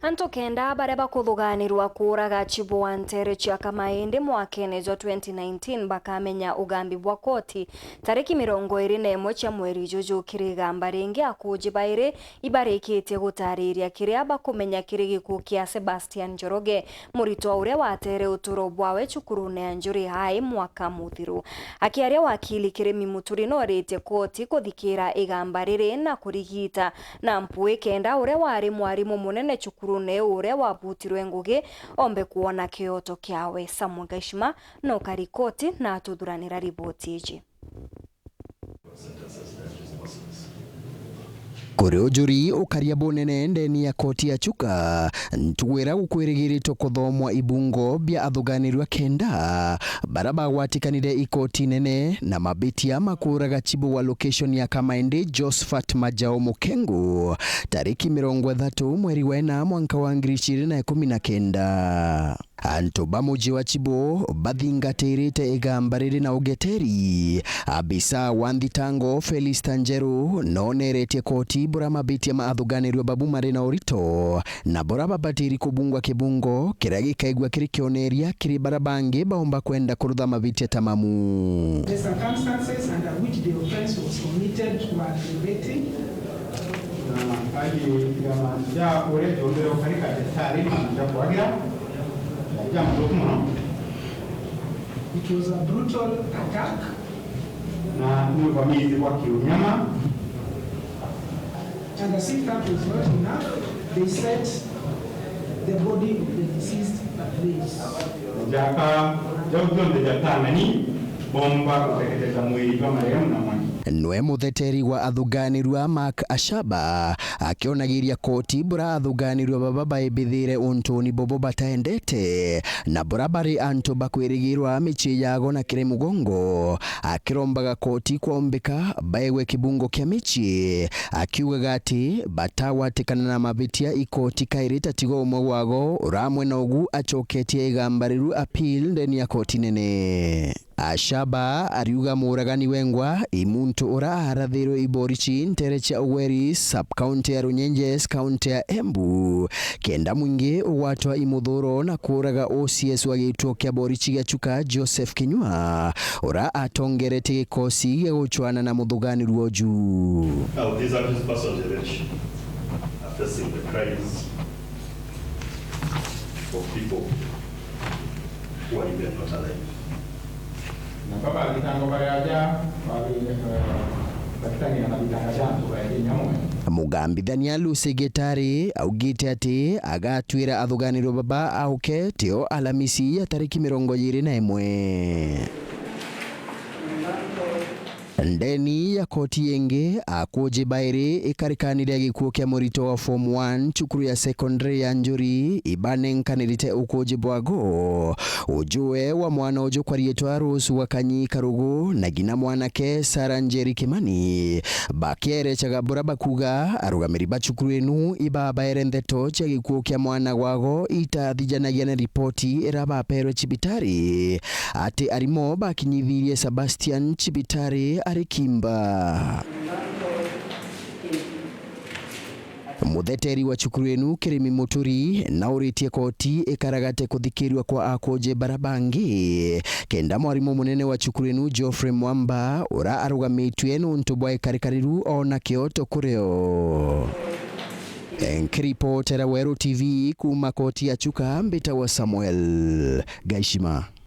Anto kenda baada bakuthuganirwa kuraga Chibu wa Ntere cia Kamaindi mwakene jwa 2019 bakamenya ugambi bwa koti tariki 21 cia mweri juju kirigamba ringi akuji baire ibarikitie gutariria kiria bakumenya kiri gikuo kia Sebastian Njoroge murito uria watere uturo bwawe cukurune ya Njuri High mwaka muthiru. Akiaria wakili Kirimi Muturi no rite koti kuthikira igamba riri na kurigita na mpui kenda uria wari mwarimu munene cukurune uria wabutirwe ngugi ombe kuona kioto kiawe. Samuel Gaishima no karikoti na atuthuranira riboti iji. Kuri ujuri ukaria bonene ndeni ya koti ya Chuka ntwira gukwirigirito kuthomwa ibungo bya athuganirwa kenda baraba watikanire ikoti nene na mabitia makuraga Chibu wa location ya Kamaindi Josephat Majao Mukengu tariki 30 mweri wena mwaka wa 2019. Anto bamuji wa Chibu bathingatirite igamba riri na ugeteri abisa Wandhitango Felix Tanjeru noneretie koti bora mabitia maathuganirwa babu marina urito na bora babatiri kubungwa kibungo kiria gikaigwa kiri kioneria kiri barabangi baomba kwenda kurutha mabitia tamamu. The circumstances under which the offense was committed were aggravating. It was a brutal attack. And as if that was not enough, they set the body of the deceased ablaze. Nwe mutheteri wa athuganirwa Mark Ashaba akionagiria koti bura athuganirwa baba baibithire untuni bobo bataendete na bura bari anto bakwirigirwa michi yago na kire mugongo akirombaga koti kuombeka baewe kibungo kia michi akiugaga ati batawatikana na mabitia ikoti kairita tigo umwe wago uramwe na ugu achoketie igambariru appeal ndeni ya koti nene. Ashaba ariuga muragani wengwa imuntu ura arathiro iborichi Ntere cia Ugweri sub-county ya Runyenjes county ya Embu kenda mwingi watwa imuthuro na kuraga OCS wa gituo kia borichi gia Chuka Joseph Kinyua ura atongerete gikosi gia guchwana na muthuganirwa uju. Now these are just persons after seeing the cries of people who are even not alive. Mugambithania Lucy Gitari augite ati agatwira athuganirwa baba auke tio Alamisi ya tariki 21. Ndeni ya koti yenge akuje baire ikarikanire gikuo kia murito wa form 1 cukuru ya secondary ya Njuri ibanenkanirite ukuje bwago ujue wa mwana ujo kwa rietwa Rose wa Kanyi Karugu na gina mwanake Sarah Njeri Kimani bakiere chagabura bakuga arugamiri bacukuru enu iba baire ndeto cha gikuo kia mwana wago itathijanagia na ripoti iraba pero Chibitari ati arimo bakinyithirie Sebastian Chibitari arikimba. Mutheteri wa cukuru enu Kirimi Muturi na uritie koti ikaragate kuthikirwa kwa akoje barabangi kenda mwarimu munene wa cukuru enu Geoffrey Mwamba ura arugamitwe nuntu bwa ikarikariru ona kioto kureo. Enkiripotera Weru TV kuma koti ya Chuka mbita wa Samuel Gaishima.